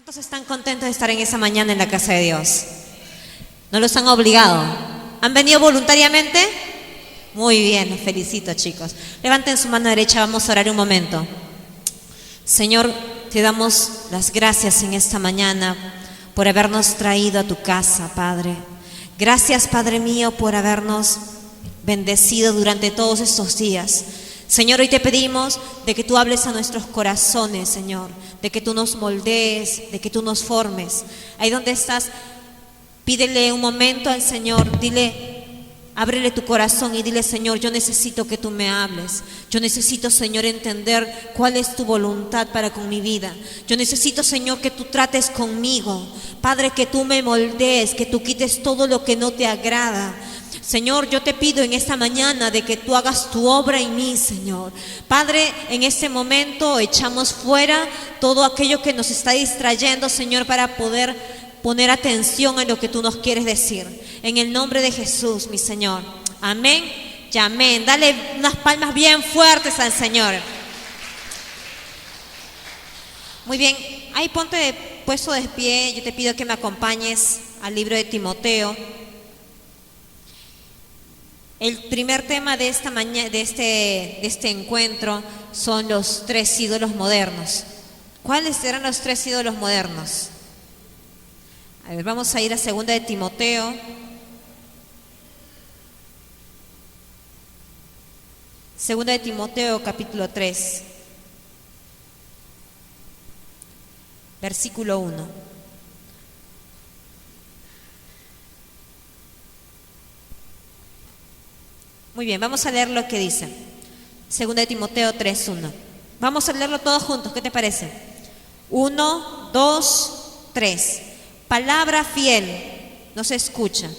¿Cuántos están contentos de estar en esa mañana en la casa de Dios? ¿No los han obligado? ¿Han venido voluntariamente? Muy bien, los felicito, chicos. Levanten su mano derecha, vamos a orar un momento. Señor, te damos las gracias en esta mañana por habernos traído a tu casa, Padre. Gracias, Padre mío, por habernos bendecido durante todos estos días. Señor, hoy te pedimos de que tú hables a nuestros corazones, Señor, de que tú nos moldees, de que tú nos formes. Ahí donde estás, pídele un momento al Señor, ábrele tu corazón y dile: Señor, yo necesito que tú me hables. Yo necesito, Señor, entender cuál es tu voluntad para con mi vida. Yo necesito, Señor, que tú trates conmigo. Padre, que tú me moldees, que tú quites todo lo que no te agrada. Señor, yo te pido en esta mañana de que tú hagas tu obra en mí, Señor. Padre, en este momento echamos fuera todo aquello que nos está distrayendo, Señor, para poder poner atención en lo que tú nos quieres decir. En el nombre de Jesús, mi Señor. Amén y amén. Dale unas palmas bien fuertes al Señor. Muy bien, ahí ponte puesto de pie. Yo te pido que me acompañes al libro de Timoteo. El primer tema de esta mañana, de este encuentro, son los tres ídolos modernos. ¿Cuáles serán los tres ídolos modernos? A ver, vamos a ir a 2 de Timoteo. Segunda de Timoteo, capítulo 3, versículo 1. Muy bien, vamos a leer lo que dice. 2 de Timoteo 3:1. Vamos a leerlo todos juntos, ¿qué te parece? 1, 2, 3. Palabra fiel, no se escucha.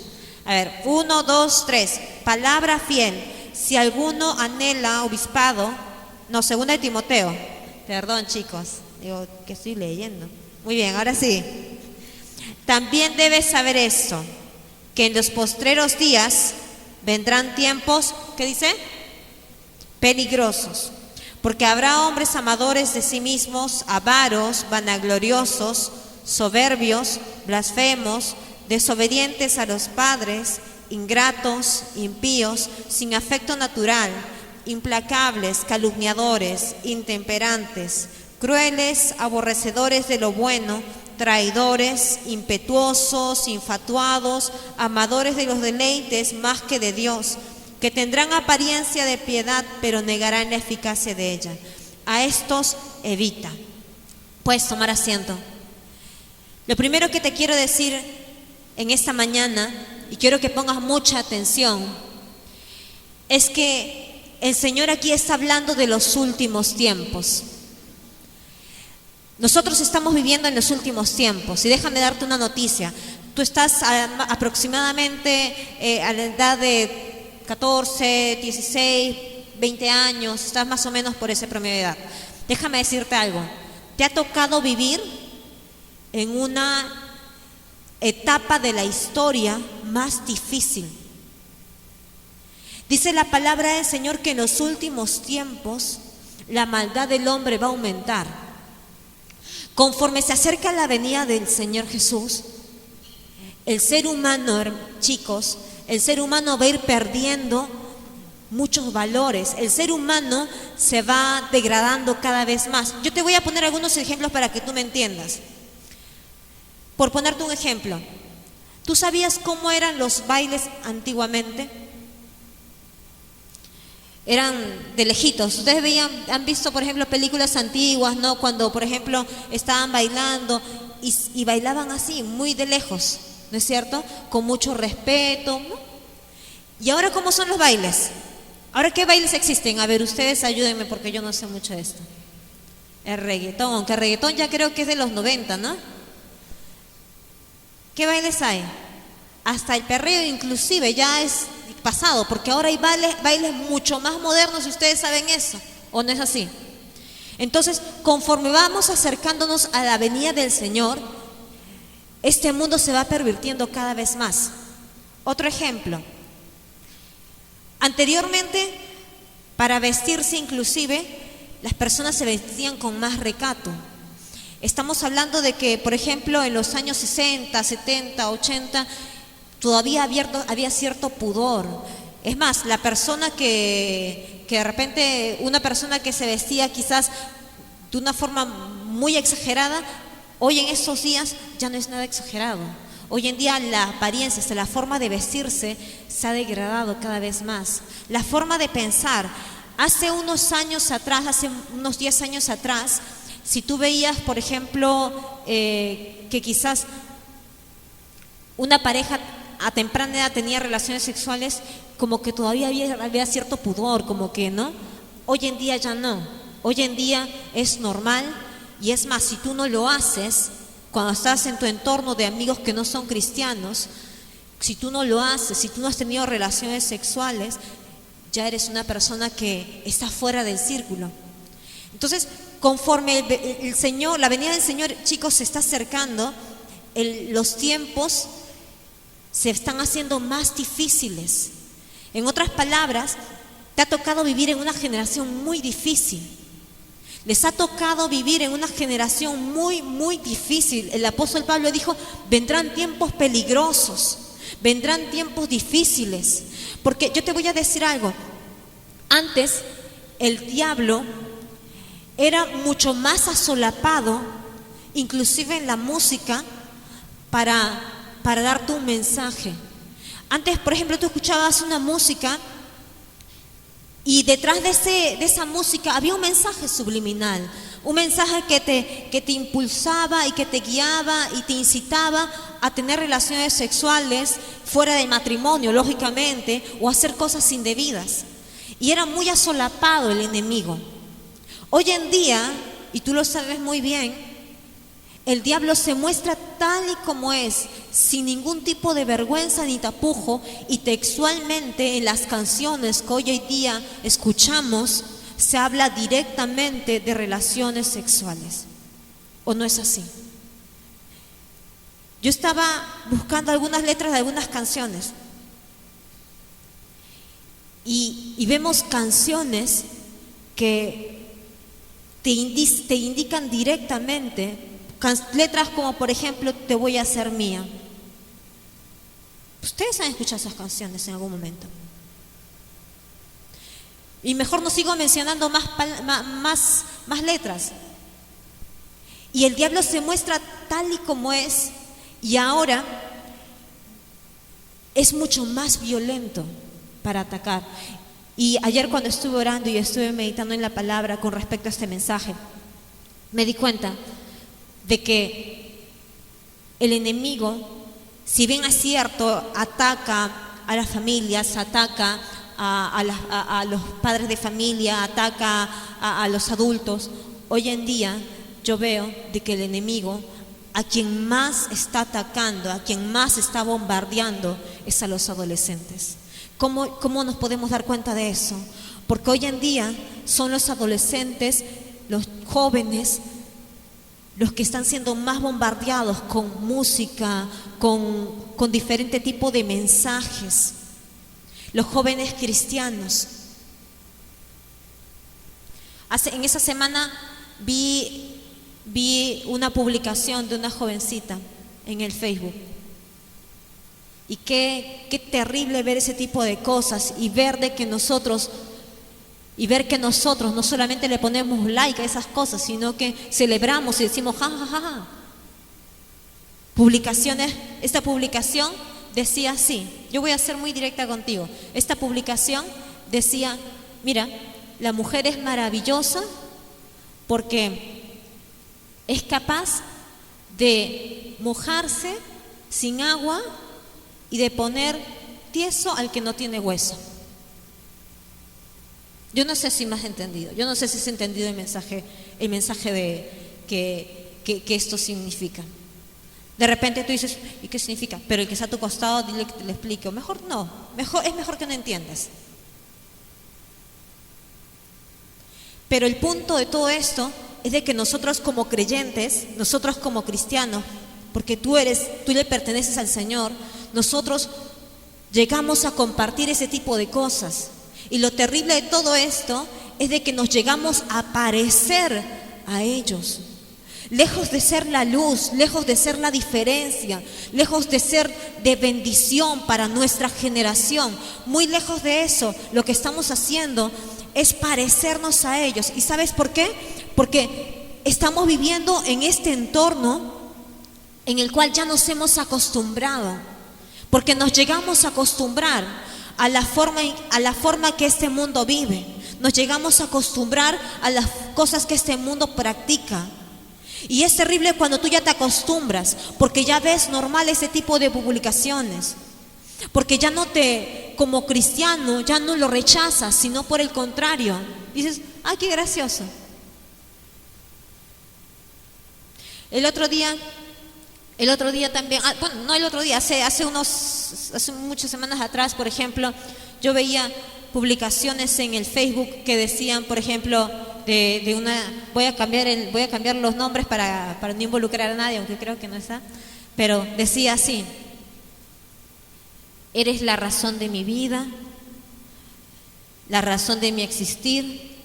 A ver, 1, 2, 3. Palabra fiel. Si alguno anhela obispado, no, 2 de Timoteo. Perdón, chicos, digo que estoy leyendo. Muy bien, ahora sí. También debes saber esto, que en los postreros días vendrán tiempos, ¿qué dice? Peligrosos, porque habrá hombres amadores de sí mismos, avaros, vanagloriosos, soberbios, blasfemos, desobedientes a los padres, ingratos, impíos, sin afecto natural, implacables, calumniadores, intemperantes, crueles, aborrecedores de lo bueno, traidores, impetuosos, infatuados, amadores de los deleites más que de Dios, que tendrán apariencia de piedad, pero negarán la eficacia de ella. A estos evita. Puedes tomar asiento. Lo primero que te quiero decir en esta mañana, y quiero que pongas mucha atención, es que el Señor aquí está hablando de los últimos tiempos. Nosotros estamos viviendo en los últimos tiempos, y déjame darte una noticia. Tú estás aproximadamente a la edad de 14, 16, 20 años, estás más o menos por ese promedio de edad. Déjame decirte algo, te ha tocado vivir en una etapa de la historia más difícil. Dice la palabra del Señor que en los últimos tiempos la maldad del hombre va a aumentar. Conforme se acerca la venida del Señor Jesús, el ser humano, chicos, el ser humano va a ir perdiendo muchos valores. El ser humano se va degradando cada vez más. Yo te voy a poner algunos ejemplos para que tú me entiendas. Por ponerte un ejemplo, ¿tú sabías cómo eran los bailes antiguamente? Eran de lejitos. Ustedes han visto, por ejemplo, películas antiguas, ¿no? Cuando, por ejemplo, estaban bailando y bailaban así, muy de lejos, ¿no es cierto? Con mucho respeto, ¿no? ¿Y ahora cómo son los bailes? ¿Ahora qué bailes existen? A ver, ustedes ayúdenme porque yo no sé mucho de esto. El reggaetón, aunque el reggaetón ya creo que es de los 90, ¿no? ¿Qué bailes hay? Hasta el perreo inclusive ya es pasado, porque ahora hay bailes mucho más modernos, y ustedes saben eso, ¿o no es así? Entonces, conforme vamos acercándonos a la venida del Señor, este mundo se va pervirtiendo cada vez más. Otro ejemplo, anteriormente, para vestirse inclusive, las personas se vestían con más recato. Estamos hablando de que, por ejemplo, en los años 60, 70, 80, todavía había cierto pudor. Es más, la persona que de repente, una persona que se vestía quizás de una forma muy exagerada, hoy en esos días ya no es nada exagerado. Hoy en día la apariencia, la forma de vestirse se ha degradado cada vez más. La forma de pensar, hace unos años atrás, hace unos 10 años atrás, si tú veías, por ejemplo, que quizás una pareja a temprana edad tenía relaciones sexuales, como que todavía había cierto pudor, como que, ¿no? Hoy en día ya no. Hoy en día es normal, y es más, si tú no lo haces, cuando estás en tu entorno de amigos que no son cristianos, si tú no lo haces, si tú no has tenido relaciones sexuales, ya eres una persona que está fuera del círculo. Entonces, conforme el Señor, la venida del Señor, chicos, se está acercando, los tiempos se están haciendo más difíciles. En otras palabras, te ha tocado vivir en una generación muy difícil. Les ha tocado vivir en una generación muy, muy difícil. El apóstol Pablo dijo, vendrán tiempos peligrosos, vendrán tiempos difíciles. Porque yo te voy a decir algo, antes el diablo era mucho más asolapado, inclusive en la música, para darte un mensaje. Antes, por ejemplo, tú escuchabas una música y detrás de esa música había un mensaje subliminal, un mensaje que te impulsaba y que te guiaba y te incitaba a tener relaciones sexuales fuera del matrimonio, lógicamente, o hacer cosas indebidas. Y era muy asolapado el enemigo. Hoy en día, y tú lo sabes muy bien, el diablo se muestra tal y como es, sin ningún tipo de vergüenza ni tapujo, y textualmente en las canciones que hoy en día escuchamos, se habla directamente de relaciones sexuales. ¿O no es así? Yo estaba buscando algunas letras de algunas canciones y vemos canciones que te indican directamente, letras como por ejemplo, te voy a hacer mía. Ustedes han escuchado esas canciones en algún momento. Y mejor no sigo mencionando más letras. Y el diablo se muestra tal y como es, y ahora es mucho más violento para atacar. Y ayer cuando estuve orando y estuve meditando en la palabra con respecto a este mensaje, me di cuenta de que el enemigo, si bien es cierto, ataca a las familias, ataca a los padres de familia, ataca a los adultos, hoy en día yo veo de que el enemigo, a quien más está atacando, a quien más está bombardeando, es a los adolescentes. ¿Cómo nos podemos dar cuenta de eso? Porque hoy en día son los adolescentes, los jóvenes, los que están siendo más bombardeados con música, con diferente tipo de mensajes. Los jóvenes cristianos. En esa semana vi una publicación de una jovencita en el Facebook. Y qué terrible ver ese tipo de cosas y ver que nosotros no solamente le ponemos like a esas cosas, sino que celebramos y decimos ja, ja, ja, ja. Esta publicación decía así, yo voy a ser muy directa contigo. Esta publicación decía, mira, la mujer es maravillosa porque es capaz de mojarse sin agua y de poner tieso al que no tiene hueso. Yo no sé si me has entendido, yo no sé si has entendido el mensaje de que esto significa. De repente tú dices, ¿y qué significa? Pero el que está a tu costado, dile que te lo explique. O mejor no, es mejor que no entiendas. Pero el punto de todo esto es de que nosotros como creyentes, nosotros como cristianos, porque tú le perteneces al Señor, nosotros llegamos a compartir ese tipo de cosas. Y lo terrible de todo esto es de que nos llegamos a parecer a ellos. lejos de ser la luz, lejos de ser la diferencia, lejos de ser de bendición para nuestra generación, muy lejos de eso, lo que estamos haciendo es parecernos a ellos. ¿Y sabes por qué? Porque estamos viviendo en este entorno en el cual ya nos hemos acostumbrado, porque nos llegamos a acostumbrar a la forma que este mundo vive, nos llegamos a acostumbrar a las cosas que este mundo practica. Y es terrible cuando tú ya te acostumbras, porque ya ves normal ese tipo de publicaciones, porque ya no como cristiano, ya no lo rechazas, sino por el contrario, dices, ¡ay, qué gracioso! El otro día también, bueno, no el otro día, hace muchas semanas atrás, por ejemplo, yo veía publicaciones en el Facebook que decían, por ejemplo, voy a cambiar los nombres para no involucrar a nadie, aunque creo que no está, pero decía así: eres la razón de mi vida, la razón de mi existir.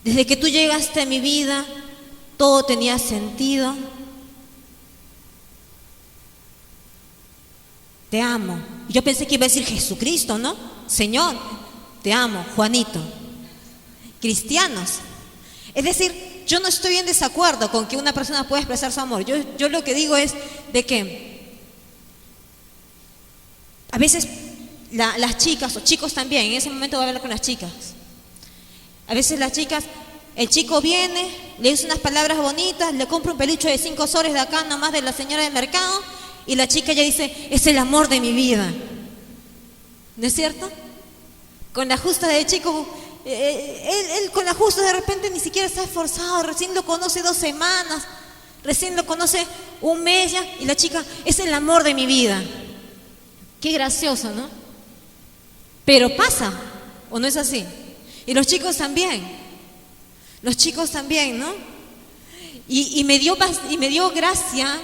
Desde que tú llegaste a mi vida, todo tenía sentido. Te amo. Yo pensé que iba a decir Jesucristo, ¿no? Señor, te amo, Juanito. Cristianos. Es decir, yo no estoy en desacuerdo con que una persona pueda expresar su amor. Yo lo que digo es de que a veces las chicas, o chicos también, en ese momento voy a hablar con las chicas. A veces las chicas, el chico viene, le dice unas palabras bonitas, le compra un peluche de 5 soles de acá nomás de la señora del mercado, y la chica ya dice, es el amor de mi vida. ¿No es cierto? Con la justa de chico, él con la justa de repente ni siquiera está esforzado, recién lo conoce 2 semanas, recién lo conoce 1 mes ya, y la chica, es el amor de mi vida. Qué gracioso, ¿no? Pero pasa, ¿o no es así? Y los chicos también, ¿no? Y me dio gracia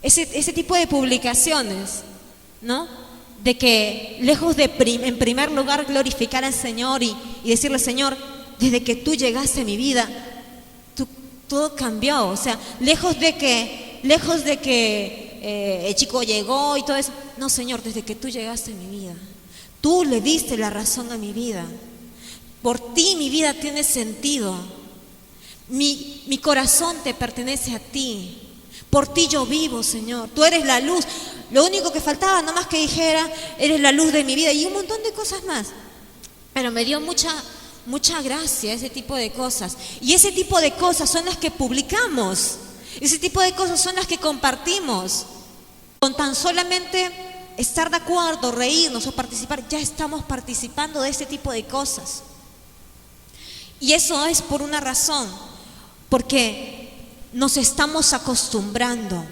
ese tipo de publicaciones, ¿no? De que lejos de en primer lugar glorificar al Señor y decirle, Señor, desde que tú llegaste a mi vida, todo cambió. O sea, lejos de que el chico llegó y todo eso. No, Señor, desde que tú llegaste a mi vida, tú le diste la razón a mi vida. Por ti mi vida tiene sentido. Mi corazón te pertenece a ti. Por ti yo vivo, Señor. Tú eres la luz. Lo único que faltaba, nomás que dijera, eres la luz de mi vida, y un montón de cosas más. Pero me dio mucha gracia ese tipo de cosas. Y ese tipo de cosas son las que publicamos. Ese tipo de cosas son las que compartimos. Con tan solamente estar de acuerdo, reírnos o participar, ya estamos participando de ese tipo de cosas. Y eso es por una razón, porque nos estamos acostumbrando.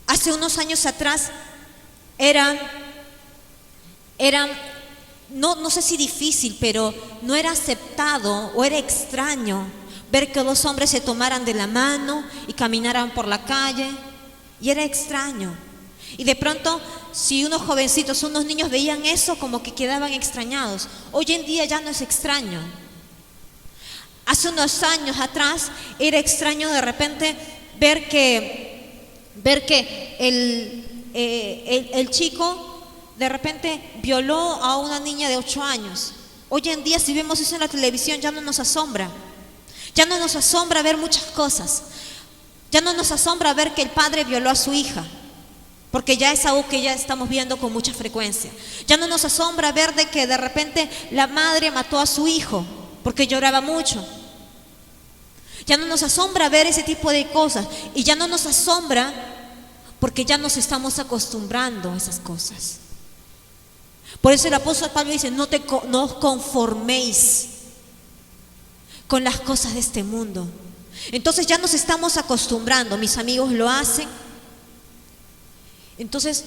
Hace unos años atrás no sé si difícil, pero no era aceptado o era extraño ver que 2 hombres se tomaran de la mano y caminaran por la calle, y era extraño. Y de pronto, si unos jovencitos, unos niños veían eso, como que quedaban extrañados. Hoy en día ya no es extraño. Hace unos años atrás era extraño de repente ver que el chico de repente violó a una niña de 8 años. Hoy en día, si vemos eso en la televisión, ya no nos asombra. Ya no nos asombra ver muchas cosas. Ya no nos asombra ver que el padre violó a su hija, porque ya es algo que ya estamos viendo con mucha frecuencia. Ya no nos asombra ver de que de repente la madre mató a su hijo porque lloraba mucho. Ya no nos asombra ver ese tipo de cosas, y ya no nos asombra porque ya nos estamos acostumbrando a esas cosas. Por eso el apóstol Pablo dice, no os conforméis con las cosas de este mundo. Entonces ya nos estamos acostumbrando, mis amigos lo hacen. Entonces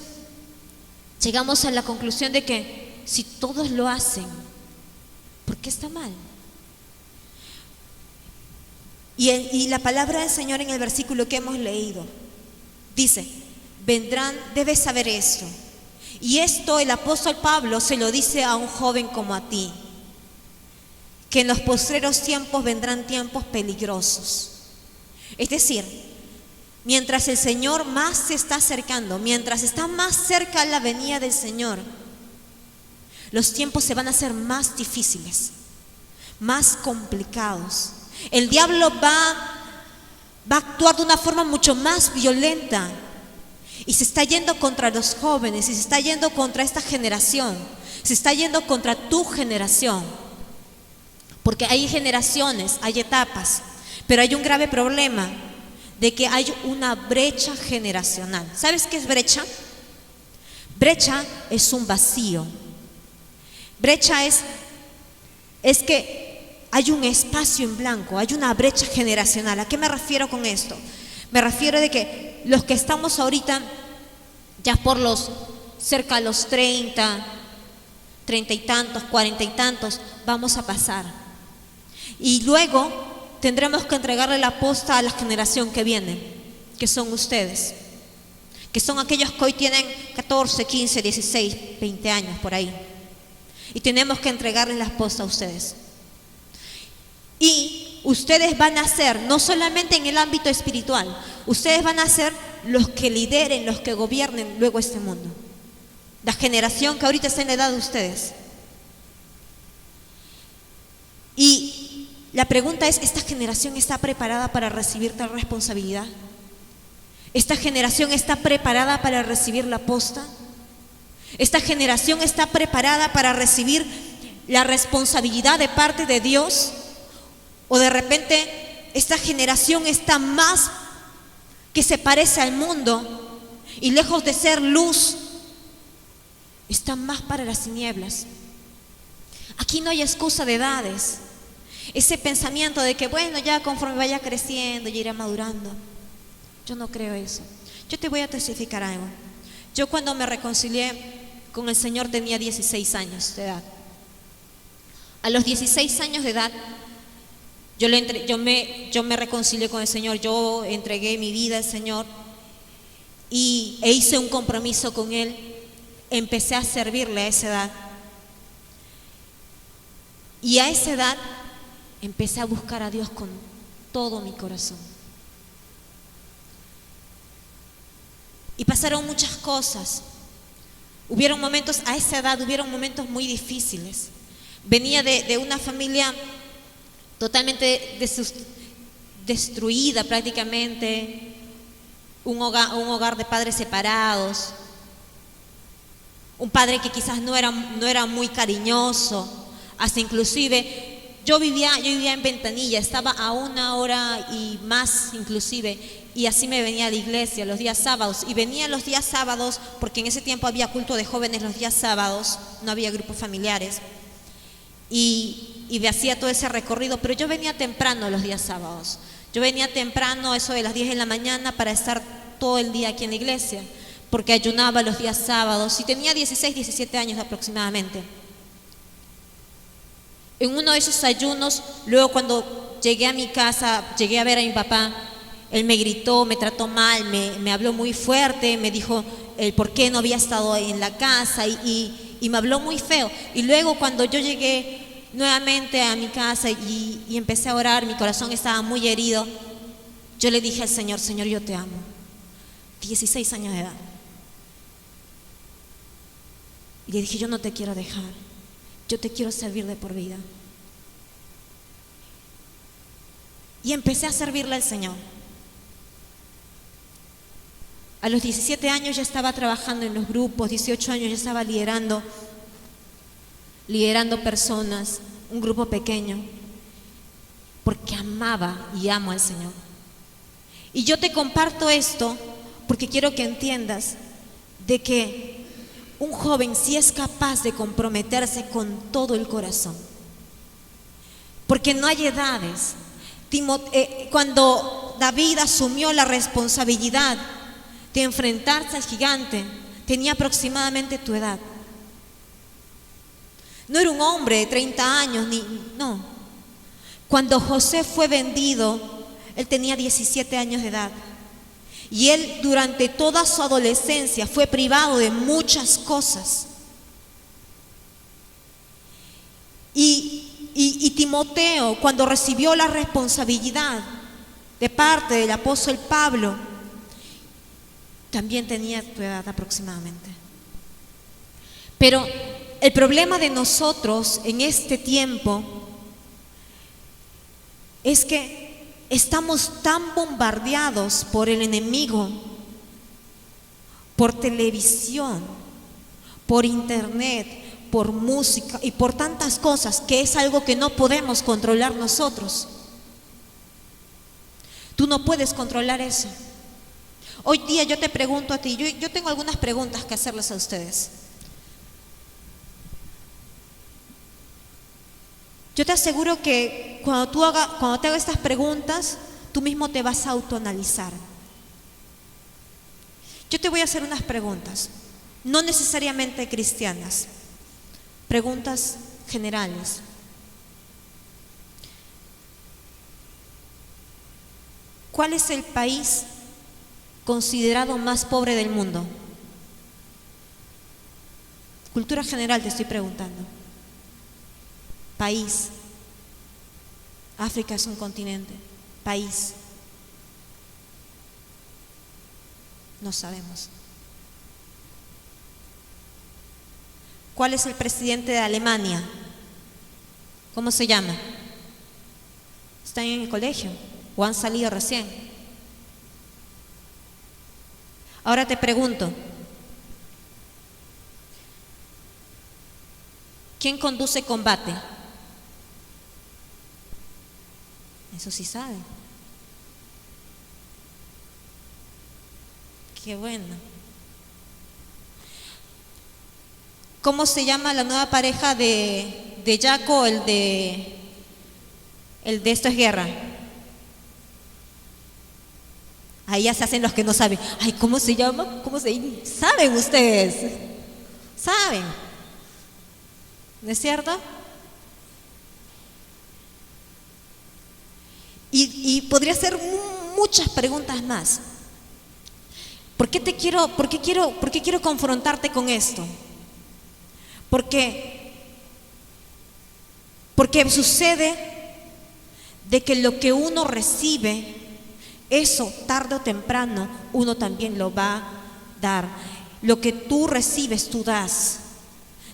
llegamos a la conclusión de que si todos lo hacen, ¿por qué está mal? Y la palabra del Señor en el versículo que hemos leído dice, debes saber esto. Y esto el apóstol Pablo se lo dice a un joven como a ti. que en los postreros tiempos vendrán tiempos peligrosos. Es decir, mientras el Señor más se está acercando, mientras está más cerca la venida del Señor, los tiempos se van a hacer más difíciles, más complicados. El diablo va a actuar de una forma mucho más violenta y se está yendo contra los jóvenes y se está yendo contra esta generación, se está yendo contra tu generación, porque hay generaciones, hay etapas, pero hay un grave problema de que hay una brecha generacional. ¿Sabes qué es brecha? Brecha es un vacío. Brecha es que hay un espacio en blanco, hay una brecha generacional. ¿A qué me refiero con esto? Me refiero de que los que estamos ahorita ya por cerca de los 30 y tantos, 40 y tantos, vamos a pasar. Y luego tendremos que entregarle la posta a la generación que viene, que son ustedes, que son aquellos que hoy tienen 14, 15, 16, 20 años por ahí. Y tenemos que entregarles la posta a ustedes. Y ustedes van a ser, no solamente en el ámbito espiritual, ustedes van a ser los que lideren, los que gobiernen luego este mundo. La generación que ahorita está en la edad de ustedes. Y la pregunta es, ¿esta generación está preparada para recibir tal responsabilidad? ¿Esta generación está preparada para recibir la posta? ¿Esta generación está preparada para recibir la responsabilidad de parte de Dios? ¿O de repente esta generación está más que se parece al mundo y lejos de ser luz, está más para las tinieblas? Aquí no hay excusa de edades. Ese pensamiento de que bueno, ya conforme vaya creciendo, ya irá madurando. Yo no creo eso. Yo te voy a testificar algo. Yo cuando me reconcilié con el Señor tenía 16 años de edad. A los 16 años de edad yo me reconcilié con el Señor. Yo entregué mi vida al Señor e hice un compromiso con Él. Empecé a servirle a esa edad. Y a esa edad empecé a buscar a Dios con todo mi corazón. Y pasaron muchas cosas. Hubieron momentos, a esa edad hubieron momentos muy difíciles. Venía de una familia totalmente destruida prácticamente, un hogar de padres separados, un padre que quizás no era muy cariñoso, hasta inclusive yo vivía en Ventanilla, estaba a 1 hora y más inclusive, y así me venía a la iglesia los días sábados, y venía los días sábados porque en ese tiempo había culto de jóvenes los días sábados, no había grupos familiares, y me hacía todo ese recorrido, pero yo venía temprano los días sábados. Yo venía temprano, eso de las 10 de la mañana, para estar todo el día aquí en la iglesia, porque ayunaba los días sábados y tenía 16, 17 años aproximadamente. En uno de esos ayunos, luego cuando llegué a mi casa, llegué a ver a mi papá, él me gritó, me trató mal, me habló muy fuerte, me dijo el por qué no había estado en la casa y me habló muy feo. Y luego cuando yo llegué nuevamente a mi casa y empecé a orar, mi corazón estaba muy herido, yo le dije al Señor, Señor, yo te amo. 16 años de edad. Y le dije, yo no te quiero dejar, yo te quiero servir de por vida. Y empecé a servirle al Señor. A los 17 años ya estaba trabajando en los grupos, 18 años ya estaba liderando personas, un grupo pequeño, porque amaba y amo al Señor. Y yo te comparto esto porque quiero que entiendas de que un joven sí es capaz de comprometerse con todo el corazón, porque no hay edades. Cuando David asumió la responsabilidad de enfrentarse al gigante, tenía aproximadamente tu edad. No era un hombre de 30 años, no. Cuando José fue vendido, él tenía 17 años de edad. Y él durante toda su adolescencia fue privado de muchas cosas. Y Timoteo, cuando recibió la responsabilidad de parte del apóstol Pablo, también tenía tu edad aproximadamente. Pero el problema de nosotros en este tiempo es que estamos tan bombardeados por el enemigo, por televisión, por internet, por música y por tantas cosas, que es algo que no podemos controlar nosotros. Tú no puedes controlar eso. Hoy día yo te pregunto a ti, yo tengo algunas preguntas que hacerles a ustedes. Yo te aseguro que cuando te haga estas preguntas, tú mismo te vas a autoanalizar. Yo te voy a hacer unas preguntas, no necesariamente cristianas, preguntas generales. ¿Cuál es el país considerado más pobre del mundo? Cultura general te estoy preguntando. País. África es un continente. País. No sabemos. ¿Cuál es el presidente de Alemania? ¿Cómo se llama? ¿Están en el colegio o han salido recién? Ahora te pregunto, ¿quién conduce combate? Eso sí sabe. Qué bueno. ¿Cómo se llama la nueva pareja de Jaco, el de Esto es Guerra? Ahí ya se hacen los que no saben. Ay, ¿cómo se llama? ¿Saben ustedes? ¿Saben? ¿No es cierto? Y podría hacer muchas preguntas más. ¿Por qué quiero confrontarte con esto? Porque sucede de que lo que uno recibe, eso tarde o temprano uno también lo va a dar. Lo que tú recibes, tú das.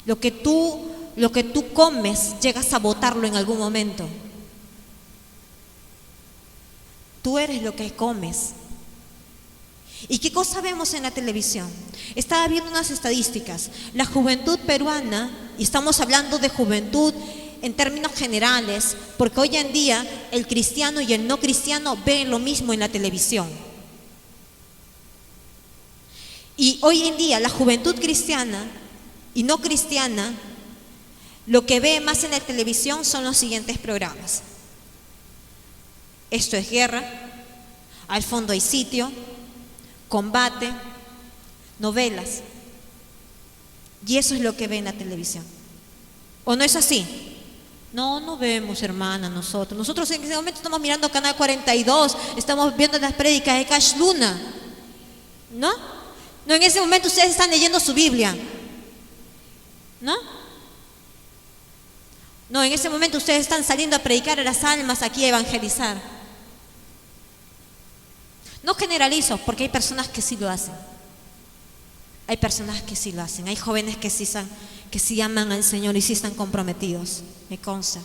Lo que tú comes, llegas a botarlo en algún momento. Tú eres lo que comes. ¿Y qué cosa vemos en la televisión? Estaba viendo unas estadísticas. La juventud peruana, y estamos hablando de juventud en términos generales, porque hoy en día el cristiano y el no cristiano ven lo mismo en la televisión. Y hoy en día la juventud cristiana y no cristiana, lo que ve más en la televisión son los siguientes programas: Esto es Guerra, Al fondo hay sitio, Combate, novelas. Y eso es lo que ve en la televisión. ¿O no es así? No vemos, hermana, nosotros. Nosotros en ese momento estamos mirando Canal 42, estamos viendo las prédicas de Cash Luna. ¿No? No, en ese momento ustedes están leyendo su Biblia. ¿No? No, en ese momento ustedes están saliendo a predicar a las almas aquí, a evangelizar. No generalizo, porque hay personas que sí lo hacen. Hay personas que sí lo hacen. Hay jóvenes que sí aman al Señor y sí están comprometidos, me consta.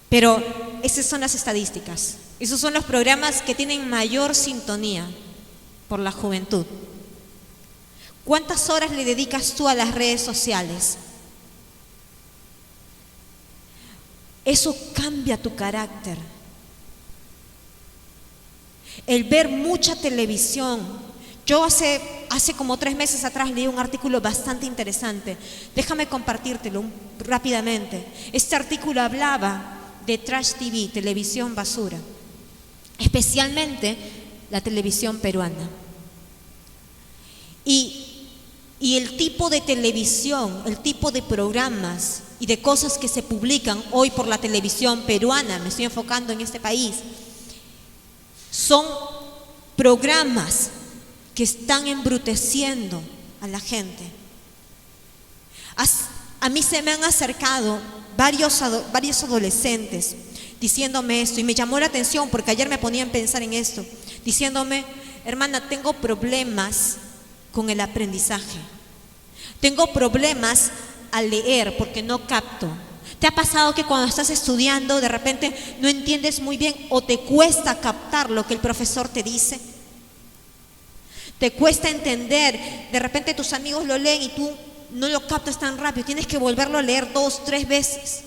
Pero esas son las estadísticas. Esos son los programas que tienen mayor sintonía por la juventud. ¿Cuántas horas le dedicas tú a las redes sociales? Eso cambia tu carácter. El ver mucha televisión. Yo hace como 3 meses atrás leí un artículo bastante interesante. Déjame compartírtelo rápidamente. Este artículo hablaba de Trash TV, televisión basura, especialmente la televisión peruana. Y el tipo de televisión, el tipo de programas y de cosas que se publican hoy por la televisión peruana, me estoy enfocando en este país, son programas que están embruteciendo a la gente. A mí se me han acercado varios adolescentes diciéndome esto, y me llamó la atención porque ayer me ponía a pensar en esto, diciéndome: hermana, tengo problemas con el aprendizaje, tengo problemas al leer porque no capto. ¿Te ha pasado que cuando estás estudiando de repente no entiendes muy bien o te cuesta captar lo que el profesor te dice? Te cuesta entender, de repente tus amigos lo leen y tú no lo captas tan rápido, tienes que volverlo a leer 2, 3 veces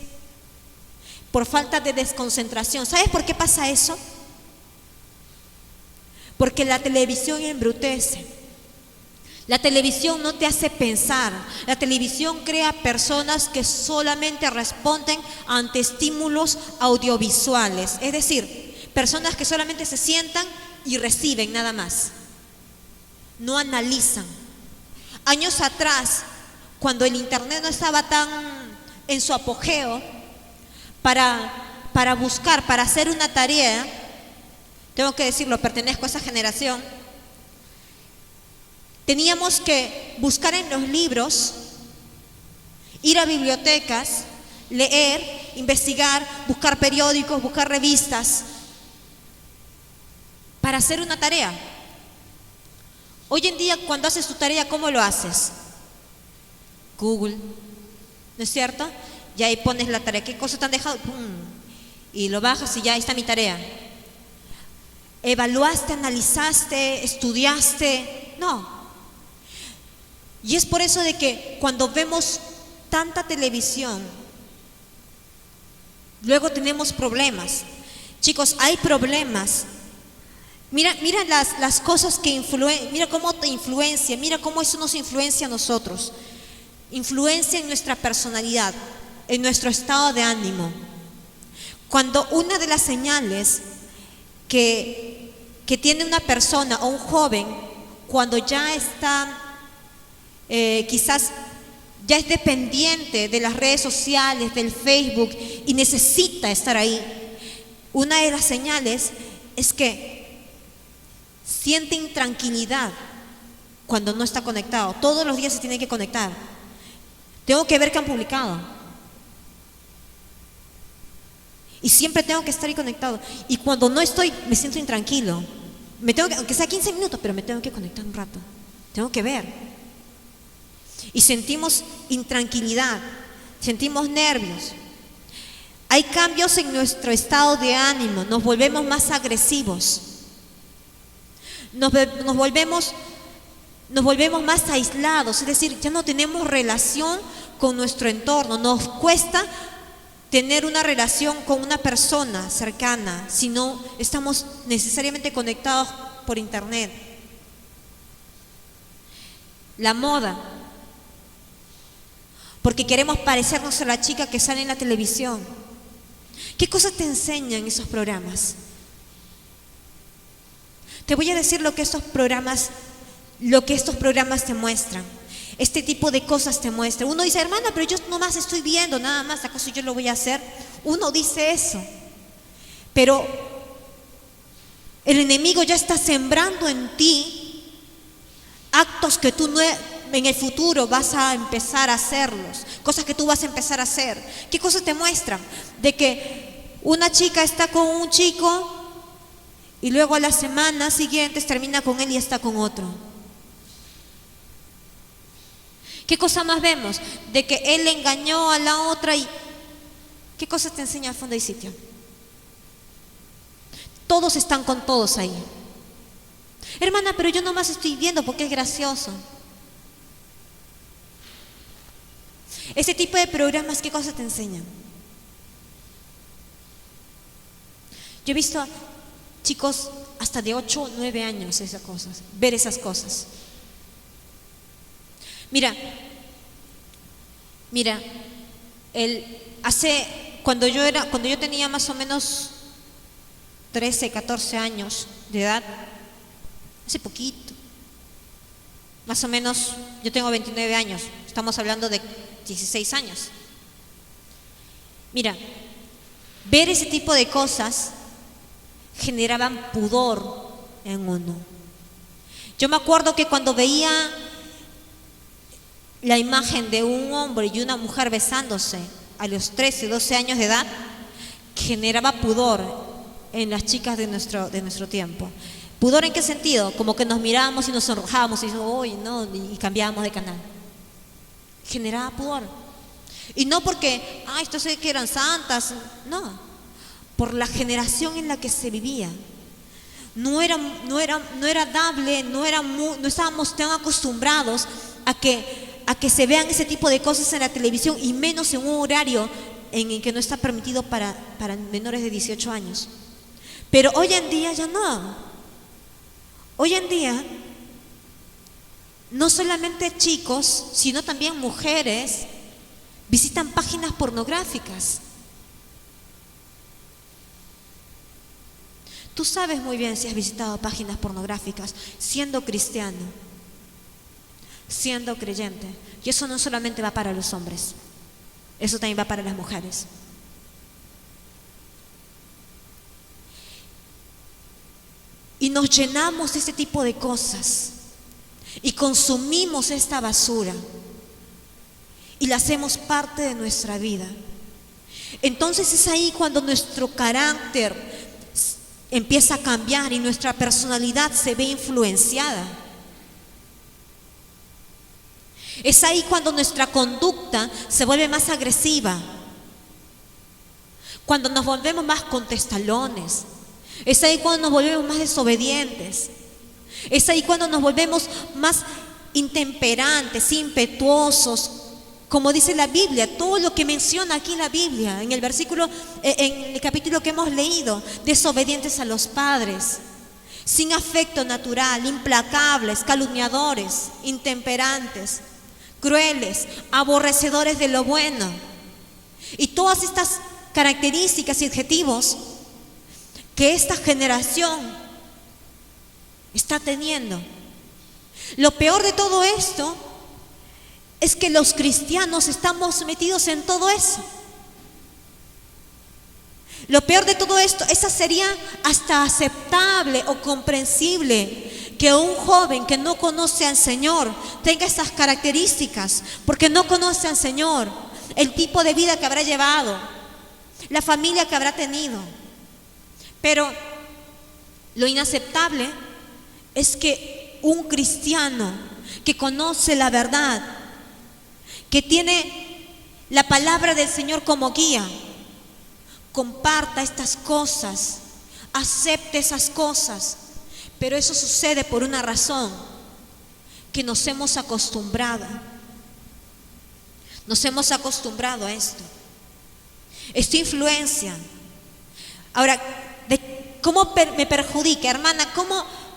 por falta de desconcentración. ¿Sabes por qué pasa eso? Porque la televisión embrutece. La televisión no te hace pensar. La televisión crea personas que solamente responden ante estímulos audiovisuales, es decir, personas que solamente se sientan y reciben nada más. No analizan. Años atrás, cuando el internet no estaba tan en su apogeo, para buscar, para hacer una tarea, tengo que decirlo, pertenezco a esa generación, teníamos que buscar en los libros, ir a bibliotecas, leer, investigar, buscar periódicos, buscar revistas, para hacer una tarea. Hoy en día, cuando haces tu tarea, ¿cómo lo haces? Google, ¿no es cierto? Y ahí pones la tarea, ¿qué cosa te han dejado? ¡Pum! Y lo bajas y ya ahí está mi tarea. ¿Evaluaste, analizaste, estudiaste? No. Y es por eso de que cuando vemos tanta televisión, luego tenemos problemas. Chicos, hay problemas. Mira las cosas que mira cómo te influencia, mira cómo eso nos influencia a nosotros. Influencia en nuestra personalidad, en nuestro estado de ánimo. Cuando una de las señales que tiene una persona o un joven, cuando ya está, quizás ya es dependiente de las redes sociales, del Facebook, y necesita estar ahí, una de las señales es que siente intranquilidad cuando no está conectado. Todos los días se tiene que conectar. Tengo que ver que han publicado. Y siempre tengo que estar ahí conectado. Y cuando no estoy, me siento intranquilo. Aunque sea 15 minutos, pero me tengo que conectar un rato. Tengo que ver. Y sentimos intranquilidad, sentimos nervios. Hay cambios en nuestro estado de ánimo, nos volvemos más agresivos. Nos volvemos más aislados, es decir, ya no tenemos relación con nuestro entorno. Nos cuesta tener una relación con una persona cercana si no estamos necesariamente conectados por internet. La moda, porque queremos parecernos a la chica que sale en la televisión. ¿Qué cosas te enseñan esos programas? Te voy a decir lo que estos programas te muestran. Este tipo de cosas te muestran. Uno dice: hermana, pero yo nomás estoy viendo, nada más, ¿acaso yo lo voy a hacer? Uno dice eso. Pero el enemigo ya está sembrando en ti actos que tú en el futuro vas a empezar a hacerlos, cosas que tú vas a empezar a hacer. ¿Qué cosas te muestran? De que una chica está con un chico y luego a las semanas siguientes termina con él y está con otro. ¿Qué cosa más vemos? De que él engañó a la otra. ¿Y qué cosas te enseña al fondo y sitio? Todos están con todos ahí. Hermana, pero yo nomás estoy viendo porque es gracioso. Ese tipo de programas, ¿qué cosas te enseñan? Yo he visto chicos hasta de 8 o 9 años ver esas cosas. Mira, cuando yo tenía más o menos 13, 14 años de edad, hace poquito, más o menos, yo tengo 29 años, estamos hablando de 16 años. Mira, ver ese tipo de cosas generaban pudor en uno. Yo me acuerdo que cuando veía la imagen de un hombre y una mujer besándose, a los 13, 12 años de edad, generaba pudor en las chicas de nuestro tiempo. ¿Pudor en qué sentido? Como que nos mirábamos y nos sonrojábamos y uy, no, y cambiábamos de canal. Generaba pudor. Y no porque, esto sé que eran santas, no, por la generación en la que se vivía. No era dable, no estábamos tan acostumbrados a que se vean ese tipo de cosas en la televisión, y menos en un horario en el que no está permitido para menores de 18 años. Pero hoy en día ya no. Hoy en día, no solamente chicos, sino también mujeres visitan páginas pornográficas. Tú sabes muy bien si has visitado páginas pornográficas siendo cristiano, siendo creyente. Y eso no solamente va para los hombres, eso también va para las mujeres. Y nos llenamos de este tipo de cosas y consumimos esta basura y la hacemos parte de nuestra vida. Entonces es ahí cuando nuestro carácter empieza a cambiar y nuestra personalidad se ve influenciada. Es ahí cuando nuestra conducta se vuelve más agresiva, cuando nos volvemos más contestalones. Es ahí cuando nos volvemos más desobedientes. Es ahí cuando nos volvemos más intemperantes, impetuosos. Como dice la Biblia, todo lo que menciona aquí la Biblia, en el capítulo que hemos leído, desobedientes a los padres, sin afecto natural, implacables, calumniadores, intemperantes, crueles, aborrecedores de lo bueno. Y todas estas características y adjetivos que esta generación está teniendo. Lo peor de todo esto es que los cristianos estamos metidos en todo eso. Lo peor de todo esto, esa sería hasta aceptable o comprensible que un joven que no conoce al Señor tenga esas características, porque no conoce al Señor, el tipo de vida que habrá llevado, la familia que habrá tenido. Pero lo inaceptable es que un cristiano que conoce la verdad, que tiene la palabra del Señor como guía, comparta estas cosas, acepte esas cosas. Pero eso sucede por una razón, que nos hemos acostumbrado. Nos hemos acostumbrado a esto. Esta influencia. Ahora, ¿cómo me perjudica, hermana?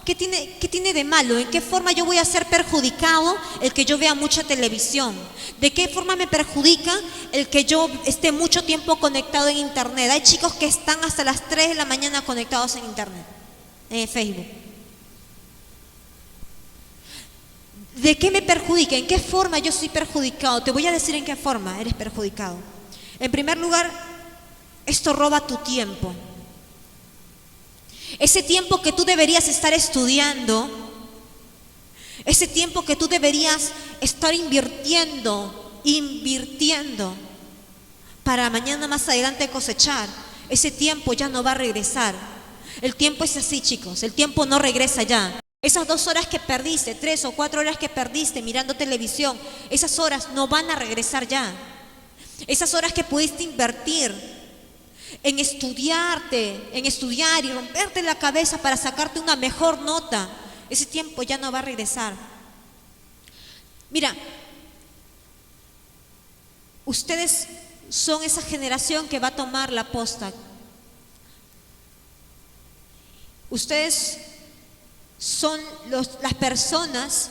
¿Qué tiene de malo? ¿En qué forma yo voy a ser perjudicado el que yo vea mucha televisión? ¿De qué forma me perjudica el que yo esté mucho tiempo conectado en internet? Hay chicos que están hasta las 3 de la mañana conectados en internet, en Facebook. ¿De qué me perjudica? ¿En qué forma yo soy perjudicado? Te voy a decir en qué forma eres perjudicado. En primer lugar, esto roba tu tiempo. Ese tiempo que tú deberías estar estudiando, ese tiempo que tú deberías estar invirtiendo para mañana más adelante cosechar, ese tiempo ya no va a regresar. El tiempo es así, chicos, el tiempo no regresa ya. Esas 2 horas que perdiste, 3 o 4 horas que perdiste mirando televisión, esas horas no van a regresar ya. Esas horas que pudiste invertir en estudiar y romperte la cabeza para sacarte una mejor nota, ese tiempo ya no va a regresar. Mira, ustedes son esa generación que va a tomar la posta. Ustedes son las personas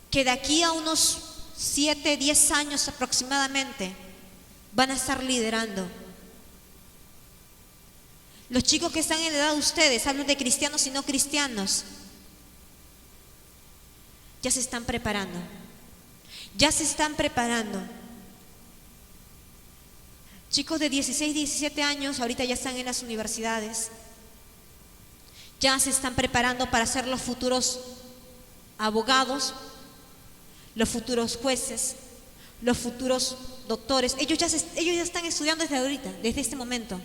que de aquí a unos 7, 10 años aproximadamente van a estar liderando. Los chicos que están en la edad de ustedes, hablo de cristianos y no cristianos, ya se están preparando. Ya se están preparando. Chicos de 16, 17 años, ahorita ya están en las universidades. Ya se están preparando para ser los futuros abogados, los futuros jueces, los futuros doctores, ellos ya están estudiando desde ahorita, desde este momento.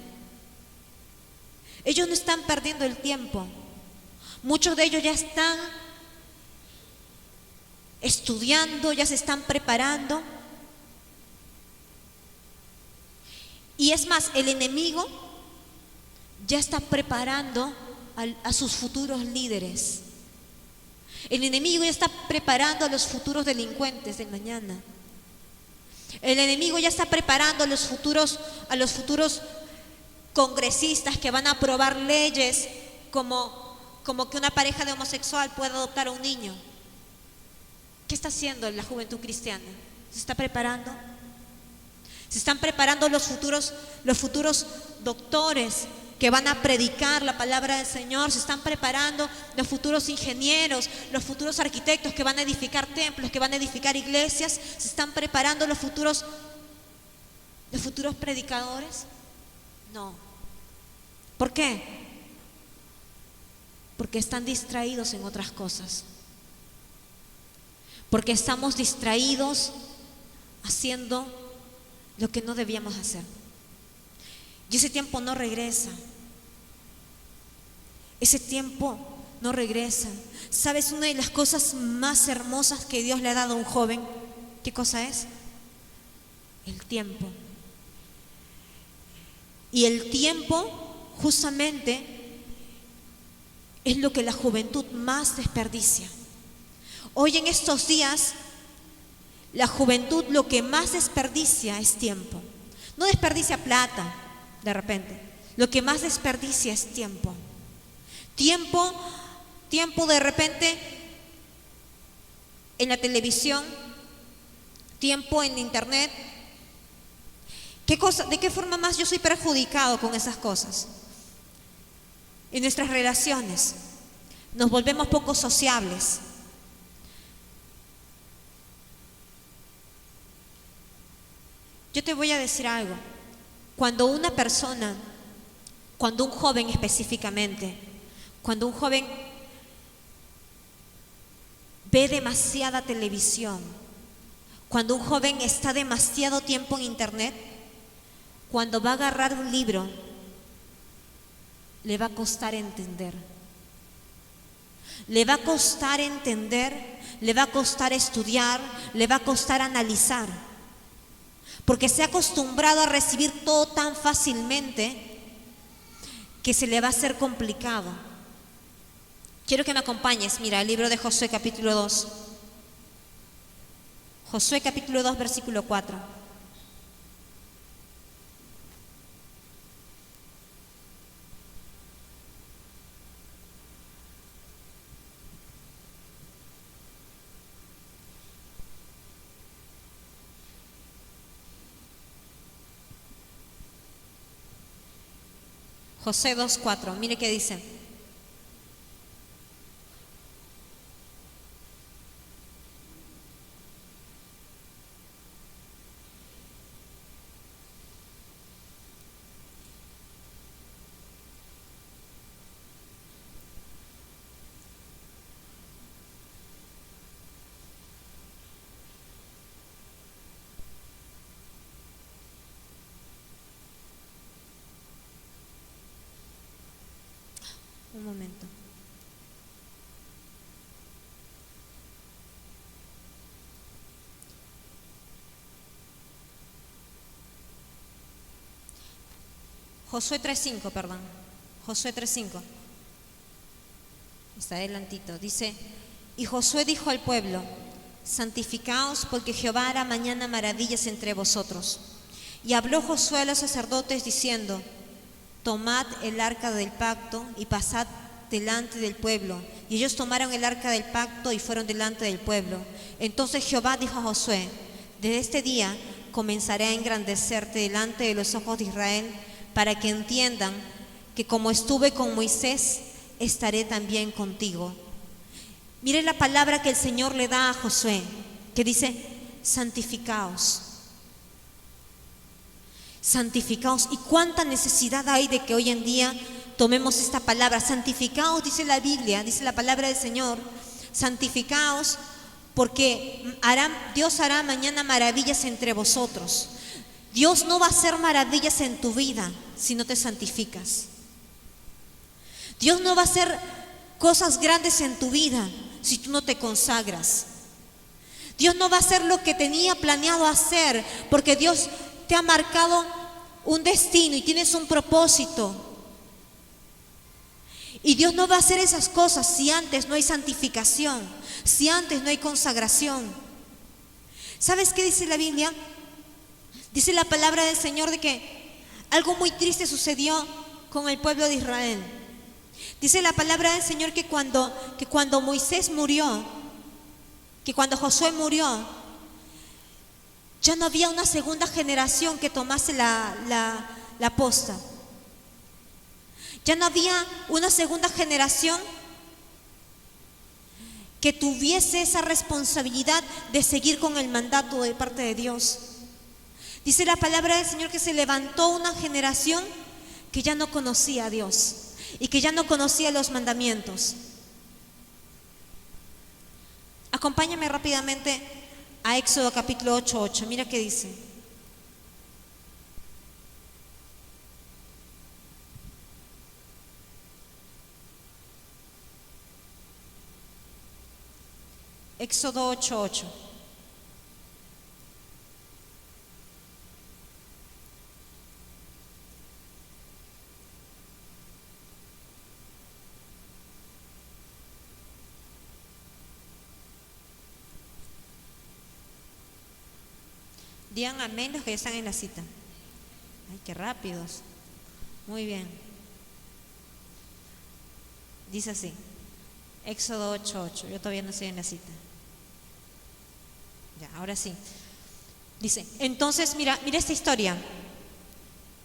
Ellos no están perdiendo el tiempo. Muchos de ellos ya están estudiando, ya se están preparando. Y es más, el enemigo ya está preparando a sus futuros líderes. El enemigo ya está preparando a los futuros delincuentes de mañana. El enemigo ya está preparando a los futuros congresistas que van a aprobar leyes como que una pareja de homosexual pueda adoptar a un niño. ¿Qué está haciendo la juventud cristiana? ¿Se está preparando? Se están preparando los futuros doctores que van a predicar la palabra del Señor. Se están preparando los futuros ingenieros, los futuros arquitectos que van a edificar templos, que van a edificar iglesias. Se están preparando los futuros predicadores. No. ¿Por qué? Porque están distraídos en otras cosas. Porque estamos distraídos haciendo lo que no debíamos hacer. Y ese tiempo no regresa. Ese tiempo no regresa. ¿Sabes una de las cosas más hermosas que Dios le ha dado a un joven? ¿Qué cosa es? El tiempo. Y el tiempo justamente es lo que la juventud más desperdicia. Hoy en estos días, la juventud lo que más desperdicia es tiempo. No desperdicia plata, de repente. Lo que más desperdicia es tiempo. Tiempo de repente en la televisión, tiempo en internet. ¿De qué forma más yo soy perjudicado con esas cosas? En nuestras relaciones nos volvemos poco sociables. Yo te voy a decir algo. Cuando un joven específicamente, cuando un joven ve demasiada televisión, cuando un joven está demasiado tiempo en internet, cuando va a agarrar un libro, le va a costar entender. Le va a costar entender, le va a costar estudiar, le va a costar analizar. Porque se ha acostumbrado a recibir todo tan fácilmente que se le va a hacer complicado. Quiero que me acompañes, mira, el libro de Josué capítulo 2. Josué capítulo 2, versículo 4. Josué 2:4, mire qué dice. Un momento. Josué 3:5, perdón. Josué 3:5. Está adelantito. Dice, y Josué dijo al pueblo, santificaos porque Jehová hará mañana maravillas entre vosotros. Y habló Josué a los sacerdotes diciendo, tomad el arca del pacto y pasad delante del pueblo. Y ellos tomaron el arca del pacto y fueron delante del pueblo. Entonces Jehová dijo a Josué, desde este día comenzaré a engrandecerte delante de los ojos de Israel, para que entiendan que como estuve con Moisés, estaré también contigo. Mire la palabra que el Señor le da a Josué, que dice, santificaos. Santificaos. ¿Y cuánta necesidad hay de que hoy en día tomemos esta palabra? Santificaos, dice la Biblia, dice la palabra del Señor. Santificaos porque Dios hará mañana maravillas entre vosotros. Dios no va a hacer maravillas en tu vida si no te santificas. Dios no va a hacer cosas grandes en tu vida si tú no te consagras. Dios no va a hacer lo que tenía planeado hacer, porque Dios te ha marcado un destino y tienes un propósito. Y Dios no va a hacer esas cosas si antes no hay santificación, si antes no hay consagración. ¿Sabes qué dice la Biblia? Dice la palabra del Señor de que algo muy triste sucedió con el pueblo de Israel. Dice la palabra del Señor que cuando Moisés murió, que cuando Josué murió, ya no había una segunda generación que tomase la posta. Ya no había una segunda generación que tuviese esa responsabilidad de seguir con el mandato de parte de Dios. Dice la palabra del Señor que se levantó una generación que ya no conocía a Dios y que ya no conocía los mandamientos. Acompáñame rápidamente a Éxodo capítulo 8:8. Mira qué dice. Éxodo 8:8. Digan amén los que ya están en la cita. Ay, qué rápidos. Muy bien. Dice así. Éxodo 8:8. Yo todavía no estoy en la cita. Ya, ahora sí. Dice, entonces, mira esta historia.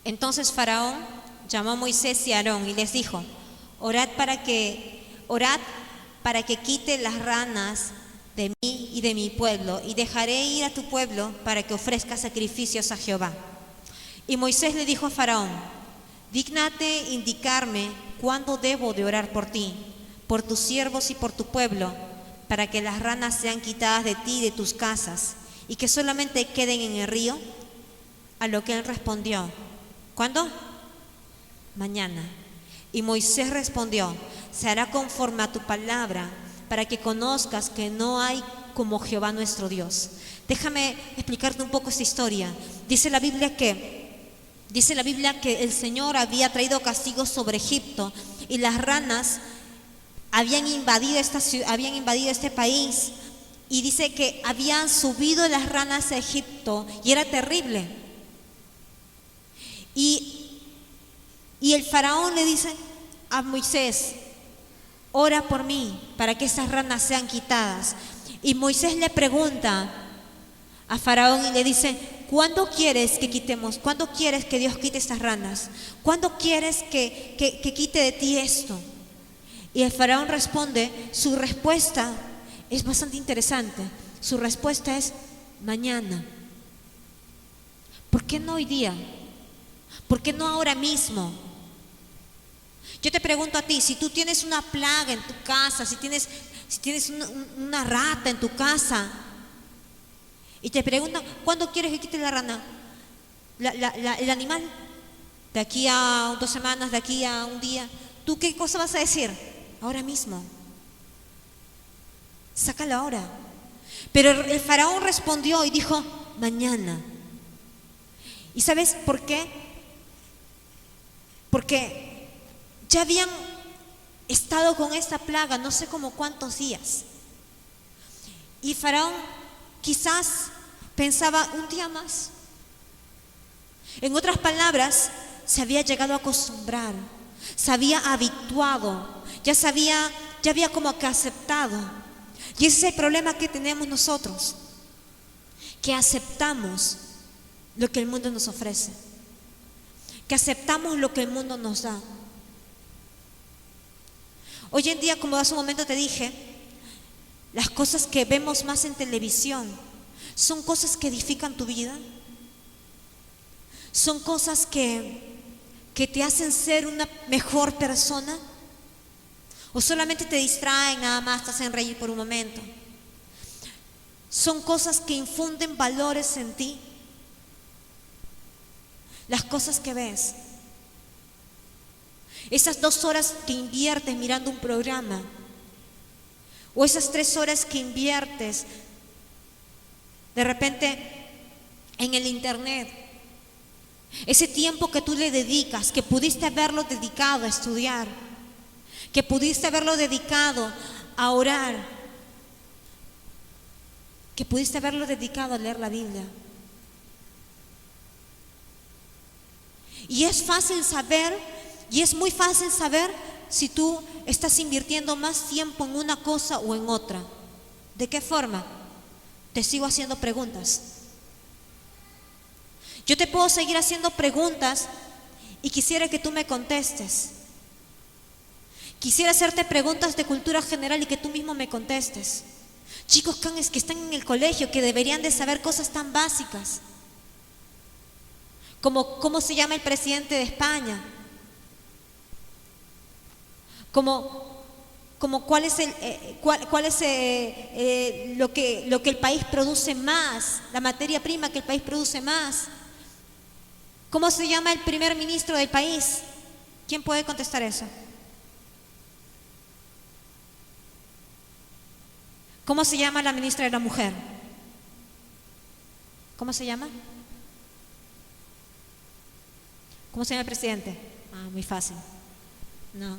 Entonces Faraón llamó a Moisés y a Aarón y les dijo, orad para que quite las ranas de mí y de mi pueblo, y dejaré ir a tu pueblo para que ofrezca sacrificios a Jehová. Y Moisés le dijo a Faraón, dígnate indicarme cuándo debo de orar por ti, por tus siervos y por tu pueblo, para que las ranas sean quitadas de ti y de tus casas, y que solamente queden en el río. A lo que él respondió, ¿cuándo? Mañana. Y Moisés respondió, se hará conforme a tu palabra, para que conozcas que no hay como Jehová nuestro Dios. Déjame explicarte un poco esta historia. Dice la Biblia que el Señor había traído castigos sobre Egipto y las ranas habían invadido este país, y dice que habían subido las ranas a Egipto y era terrible. Y el faraón le dice a Moisés, ora por mí para que esas ranas sean quitadas. Y Moisés le pregunta a Faraón y le dice, ¿cuándo quieres que quitemos? ¿Cuándo quieres que Dios quite estas ranas? ¿Cuándo quieres que quite de ti esto? Y el Faraón responde, su respuesta es bastante interesante. Su respuesta es mañana. ¿Por qué no hoy día? ¿Por qué no ahora mismo? Yo te pregunto a ti, si tú tienes una plaga en tu casa, si tienes una rata en tu casa, y te preguntan, ¿cuándo quieres que quite la rana? El animal, de aquí a 2 semanas, de aquí a un día, ¿tú qué cosa vas a decir? Ahora mismo. Sácalo ahora. Pero el faraón respondió y dijo, mañana. ¿Y sabes por qué? Porque ya habían estado con esta plaga no sé como cuántos días. Y Faraón quizás pensaba un día más. En otras palabras, se había llegado a acostumbrar, se había habituado, ya había como que aceptado. Y ese es el problema que tenemos nosotros, que aceptamos lo que el mundo nos ofrece, que aceptamos lo que el mundo nos da. Hoy en día, como hace un momento te dije, las cosas que vemos más en televisión son cosas que edifican tu vida, son cosas que te hacen ser una mejor persona, o solamente te distraen, nada más te hacen reír por un momento. son cosas que infunden valores en ti. Las cosas que ves, esas 2 horas que inviertes mirando un programa, o esas 3 horas que inviertes de repente en el internet, ese tiempo que tú le dedicas, que pudiste haberlo dedicado a estudiar, que pudiste haberlo dedicado a orar, que pudiste haberlo dedicado a leer la Biblia. Y es fácil saber, y es muy fácil saber si tú estás invirtiendo más tiempo en una cosa o en otra. ¿De qué forma? Te sigo haciendo preguntas. Yo te puedo seguir haciendo preguntas y quisiera que tú me contestes. Quisiera hacerte preguntas de cultura general y que tú mismo me contestes. Chicos que están en el colegio, que deberían de saber cosas tan básicas, como cómo se llama el presidente de España, como cuál es lo que el país produce más, la materia prima que el país produce más, cómo se llama el primer ministro del país. ¿Quién puede contestar eso? ¿Cómo se llama la ministra de la Mujer? ¿Cómo se llama? ¿Cómo se llama el presidente? Ah, muy fácil. No.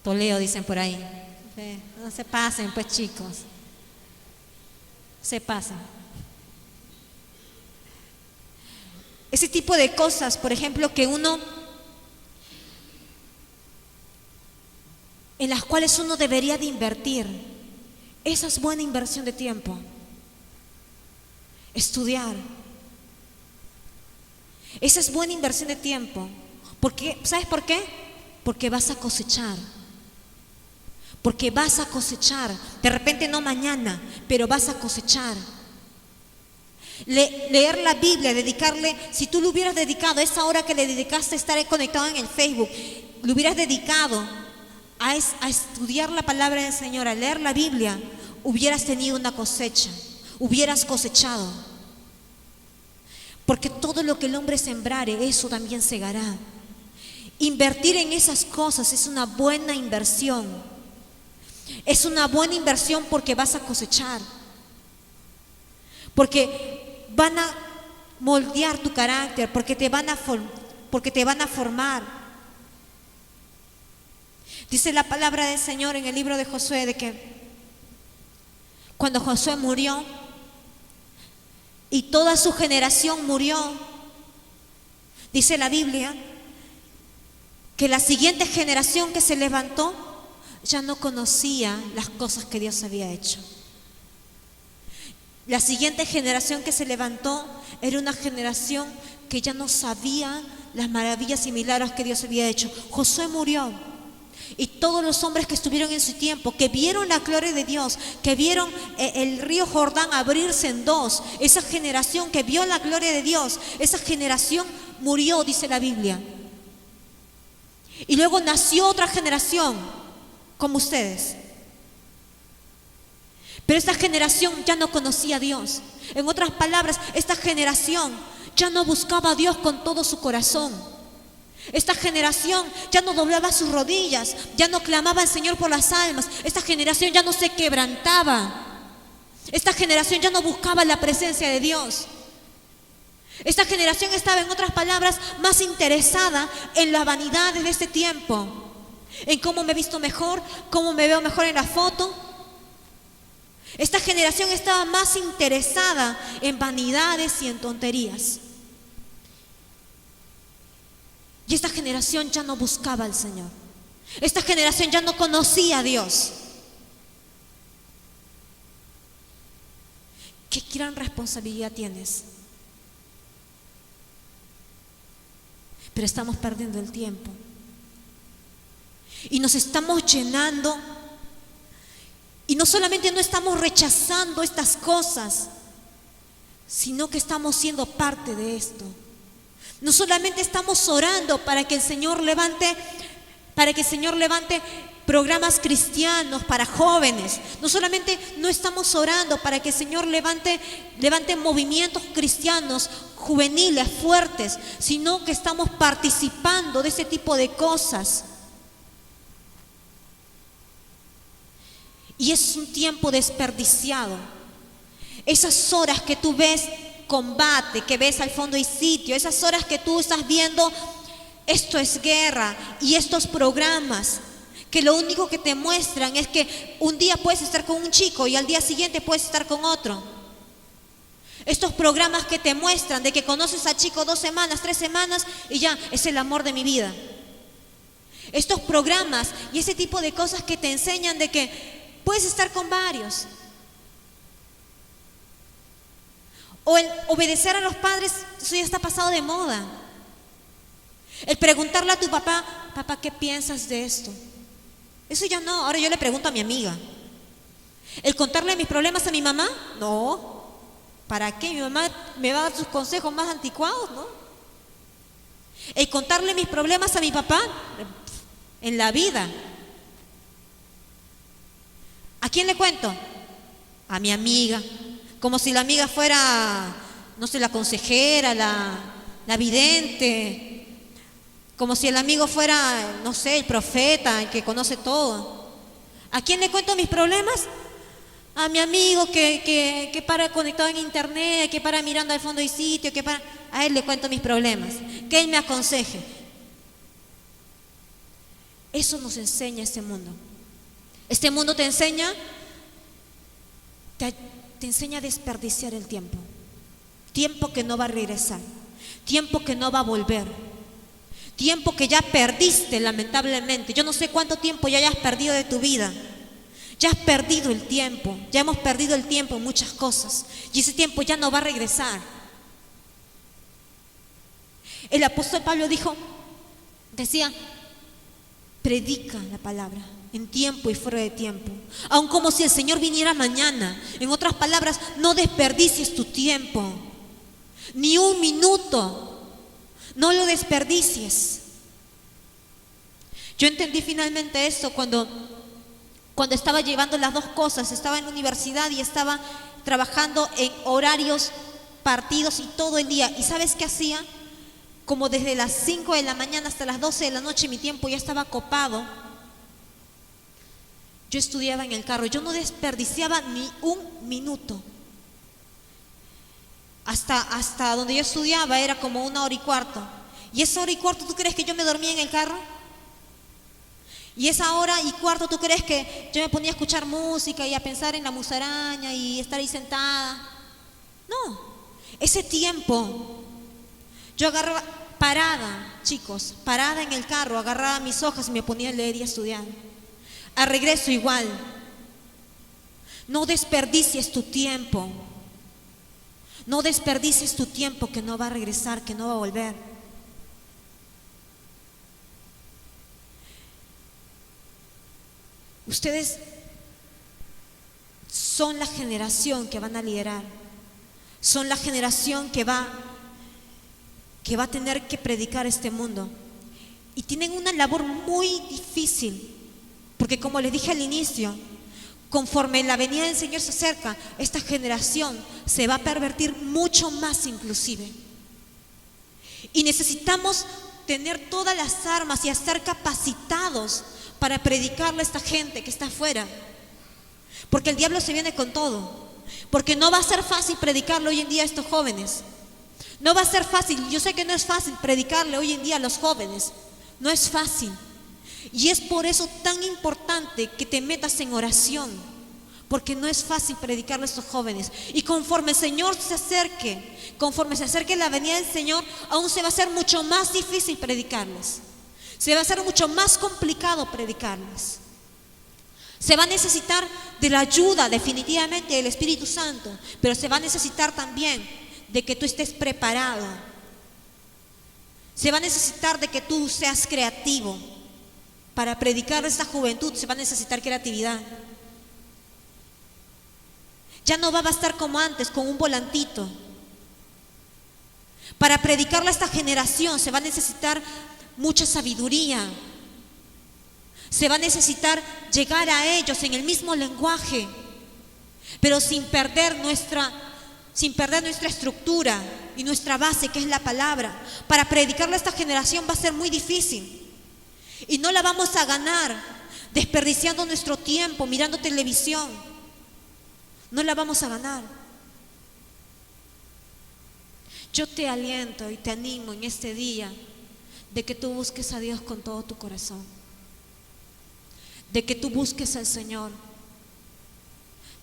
Toledo, dicen por ahí. No se pasen, pues, chicos. Se pasen. Ese tipo de cosas, por ejemplo, en las cuales uno debería de invertir. Esa es buena inversión de tiempo. Estudiar. Esa es buena inversión de tiempo. Porque, ¿sabes por qué? Porque vas a cosechar. Porque vas a cosechar. De repente no mañana, pero vas a cosechar. Leer la Biblia, dedicarle, si tú le hubieras dedicado esa hora que le dedicaste a estar conectado en el Facebook, le hubieras dedicado a estudiar la palabra del Señor, a leer la Biblia, hubieras tenido una cosecha, hubieras cosechado. Porque todo lo que el hombre sembrare, eso también segará. Invertir en esas cosas es una buena inversión. Es una buena inversión porque vas a cosechar. Porque van a moldear tu carácter, porque te van a formar. Dice la palabra del Señor en el libro de Josué de que cuando Josué murió y toda su generación murió, dice la Biblia que la siguiente generación que se levantó ya no conocía las cosas que Dios había hecho. La siguiente generación que se levantó era una generación que ya no sabía las maravillas y milagros que Dios había hecho. Josué murió. Y todos los hombres que estuvieron en su tiempo, que vieron la gloria de Dios, que vieron el río Jordán abrirse en dos, esa generación que vio la gloria de Dios, esa generación murió, dice la Biblia. Y luego nació otra generación, como ustedes. Pero esta generación ya no conocía a Dios. En otras palabras, esta generación ya no buscaba a Dios con todo su corazón. Esta generación ya no doblaba sus rodillas, ya no clamaba al Señor por las almas. Esta generación ya no se quebrantaba. Esta generación ya no buscaba la presencia de Dios. Esta generación estaba, en otras palabras, más interesada en la vanidad de este tiempo, en cómo me he visto mejor, cómo me veo mejor en la foto. Esta generación estaba más interesada en vanidades y en tonterías. Y esta generación ya no buscaba al Señor. Esta generación ya no conocía a Dios. ¿Qué gran responsabilidad tienes? Pero estamos perdiendo el tiempo. Y nos estamos llenando. Y no solamente no estamos rechazando estas cosas, sino que estamos siendo parte de esto. No solamente estamos orando para que el Señor levante programas cristianos para jóvenes. No solamente no estamos orando para que el Señor levante movimientos cristianos juveniles, fuertes, sino que estamos participando de ese tipo de cosas. Y es un tiempo desperdiciado. Esas horas que tú ves combate, que ves al fondo y sitio, esas horas que tú estás viendo, esto es guerra, y estos programas que lo único que te muestran es que un día puedes estar con un chico y al día siguiente puedes estar con otro. Estos programas que te muestran de que conoces al chico 2 semanas, 3 semanas y ya, es el amor de mi vida. Estos programas y ese tipo de cosas que te enseñan de que puedes estar con varios. O el obedecer a los padres, eso ya está pasado de moda. El preguntarle a tu papá, papá, ¿qué piensas de esto? Eso ya no, ahora yo le pregunto a mi amiga. El contarle mis problemas a mi mamá, no. ¿Para qué? Mi mamá me va a dar sus consejos más anticuados, ¿no? El contarle mis problemas a mi papá, en la vida. ¿A quién le cuento? A mi amiga. Como si la amiga fuera, no sé, la consejera, la vidente. Como si el amigo fuera, no sé, el profeta, el que conoce todo. ¿A quién le cuento mis problemas? A mi amigo que para conectado en internet, que para mirando al fondo y sitio, a él le cuento mis problemas, que él me aconseje. Eso nos enseña este mundo. Este mundo te enseña, te enseña a desperdiciar el tiempo. Tiempo que no va a regresar, tiempo que no va a volver. Tiempo que ya perdiste, lamentablemente. Yo no sé cuánto tiempo ya hayas perdido de tu vida. Ya has perdido el tiempo. Ya hemos perdido el tiempo en muchas cosas. Y ese tiempo ya no va a regresar. El apóstol Pablo decía, predica la palabra en tiempo y fuera de tiempo. Aun como si el Señor viniera mañana. En otras palabras, no desperdicies tu tiempo. Ni un minuto. No lo desperdicies. Yo entendí finalmente esto cuando estaba llevando las dos cosas. Estaba en la universidad y estaba trabajando en horarios partidos y todo el día. ¿Y sabes qué hacía? Como desde las 5 de la mañana hasta las 12 de la noche mi tiempo ya estaba copado. Yo estudiaba en el carro. Yo no desperdiciaba ni un minuto. Hasta donde yo estudiaba era como 1 hora y cuarto. Y esa hora y cuarto, ¿tú crees que yo me dormía en el carro? Y esa hora y cuarto, ¿tú crees que yo me ponía a escuchar música y a pensar en la musaraña y estar ahí sentada? No, ese tiempo yo agarraba, parada, chicos, parada en el carro, agarraba mis hojas y me ponía a leer y a estudiar. Al regreso igual. No desperdicies tu tiempo. No desperdicies tu tiempo que no va a regresar, que no va a volver. Ustedes son la generación que van a liderar. Son la generación que va a tener que predicar este mundo. Y tienen una labor muy difícil, porque como les dije al inicio, conforme la venida del Señor se acerca, esta generación se va a pervertir mucho más inclusive. Y necesitamos tener todas las armas y estar capacitados para predicarle a esta gente que está afuera. Porque el diablo se viene con todo. Porque no va a ser fácil predicarle hoy en día a estos jóvenes. No va a ser fácil. Yo sé que no es fácil predicarle hoy en día a los jóvenes. No es fácil. Y es por eso tan importante que te metas en oración, porque no es fácil predicarle a estos jóvenes. Y conforme el Señor se acerque la venida del Señor, aún se va a hacer mucho más difícil predicarles. Se va a hacer mucho más complicado predicarles. Se va a necesitar de la ayuda definitivamente del Espíritu Santo, pero se va a necesitar también de que tú estés preparado. Se va a necesitar de que tú seas creativo. Para predicar a esta juventud se va a necesitar creatividad. Ya no va a bastar como antes con un volantito. Para predicarle a esta generación se va a necesitar mucha sabiduría. Se va a necesitar llegar a ellos en el mismo lenguaje, pero sin perder nuestra estructura y nuestra base, que es la palabra. Para predicarle a esta generación va a ser muy difícil. Y no la vamos a ganar desperdiciando nuestro tiempo, mirando televisión. No la vamos a ganar. Yo te aliento y te animo en este día de que tú busques a Dios con todo tu corazón. De que tú busques al Señor.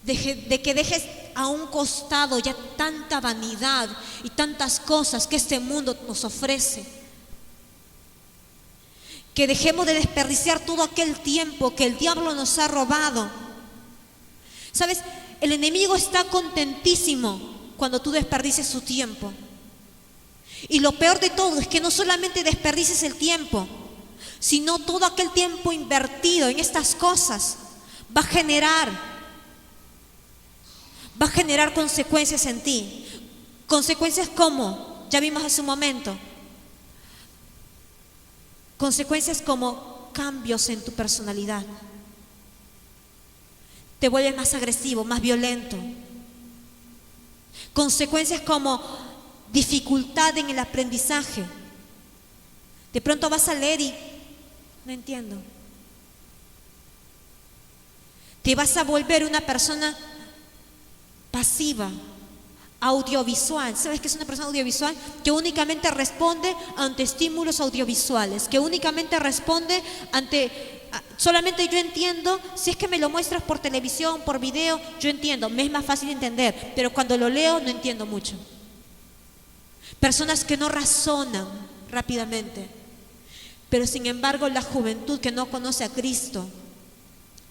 De que dejes a un costado ya tanta vanidad y tantas cosas que este mundo nos ofrece. Que dejemos de desperdiciar todo aquel tiempo que el diablo nos ha robado. ¿Sabes? El enemigo está contentísimo cuando tú desperdices su tiempo. Y lo peor de todo es que no solamente desperdices el tiempo, sino todo aquel tiempo invertido en estas cosas va a generar consecuencias en ti. Consecuencias como, ya vimos hace un momento, consecuencias como cambios en tu personalidad. Te vuelves más agresivo, más violento. Consecuencias como dificultad en el aprendizaje. De pronto vas a leer y no entiendo. Te vas a volver una persona pasiva, audiovisual. ¿Sabes qué es una persona audiovisual? Que únicamente responde ante estímulos audiovisuales, que únicamente responde solamente yo entiendo, si es que me lo muestras por televisión, por video, yo entiendo, me es más fácil entender, pero cuando lo leo no entiendo mucho. Personas que no razonan rápidamente, pero sin embargo la juventud que no conoce a Cristo,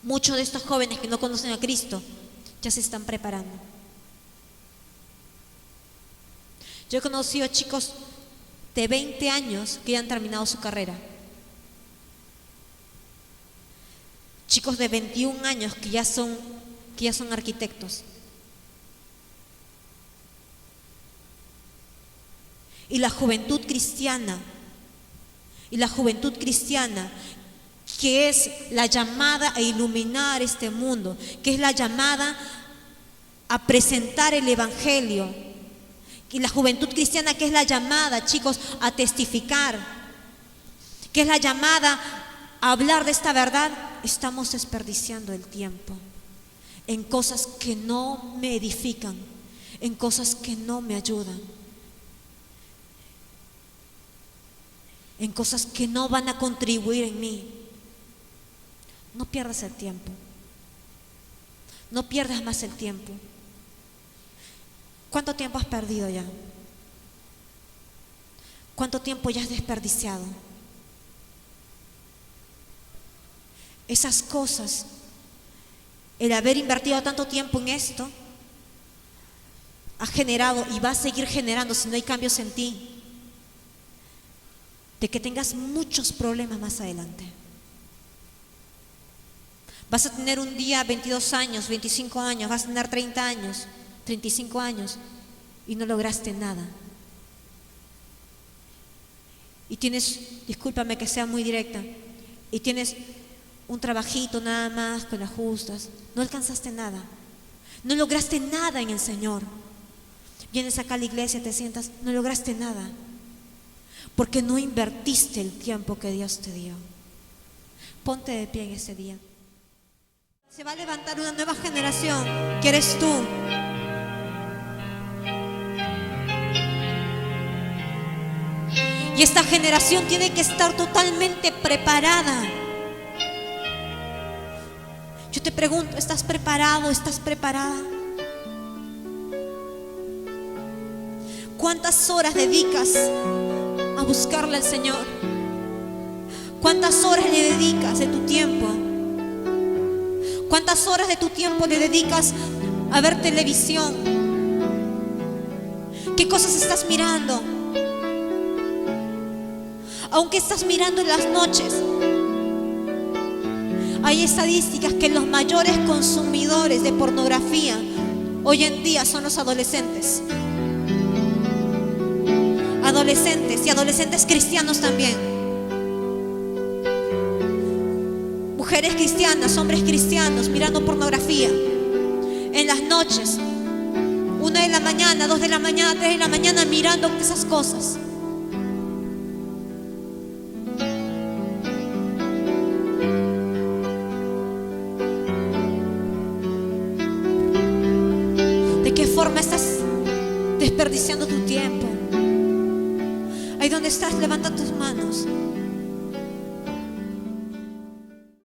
muchos de estos jóvenes que no conocen a Cristo, ya se están preparando. Yo he conocido a chicos de 20 años que ya han terminado su carrera. Chicos de 21 años que ya son arquitectos. Y la juventud cristiana, que es la llamada a iluminar este mundo, que es la llamada a presentar el evangelio, y la juventud cristiana que es la llamada, chicos, a testificar, que es la llamada a hablar de esta verdad, estamos desperdiciando el tiempo en cosas que no me edifican, en cosas que no me ayudan, en cosas que no van a contribuir en mí. No pierdas el tiempo. No pierdas más el tiempo. ¿Cuánto tiempo has perdido ya? ¿Cuánto tiempo ya has desperdiciado? Esas cosas, el haber invertido tanto tiempo en esto, ha generado y va a seguir generando, si no hay cambios en ti, de que tengas muchos problemas más adelante. Vas a tener un día 22 años, 25 años, vas a tener 30 años, 35 años y no lograste nada. Y tienes, discúlpame que sea muy directa, y tienes un trabajito nada más con las justas, no alcanzaste nada, no lograste nada en el Señor. Vienes acá a la iglesia, te sientas, no lograste nada, porque no invertiste el tiempo que Dios te dio. Ponte de pie en ese día. Se va a levantar una nueva generación, que eres tú. Y esta generación tiene que estar totalmente preparada. Yo te pregunto, ¿estás preparado? ¿Estás preparada? ¿Cuántas horas dedicas a buscarle al Señor? ¿Cuántas horas le dedicas de tu tiempo? ¿Cuántas horas de tu tiempo le dedicas a ver televisión? ¿Qué cosas estás mirando? Aunque estás mirando en las noches, hay estadísticas que los mayores consumidores de pornografía hoy en día son los adolescentes. Adolescentes y adolescentes cristianos también. Mujeres cristianas, hombres cristianos mirando pornografía. En las noches, 1 de la mañana, 2 de la mañana, 3 de la mañana, mirando esas cosas. ¿De qué forma estás desperdiciando tu tiempo? Ahí donde estás, levanta tus manos.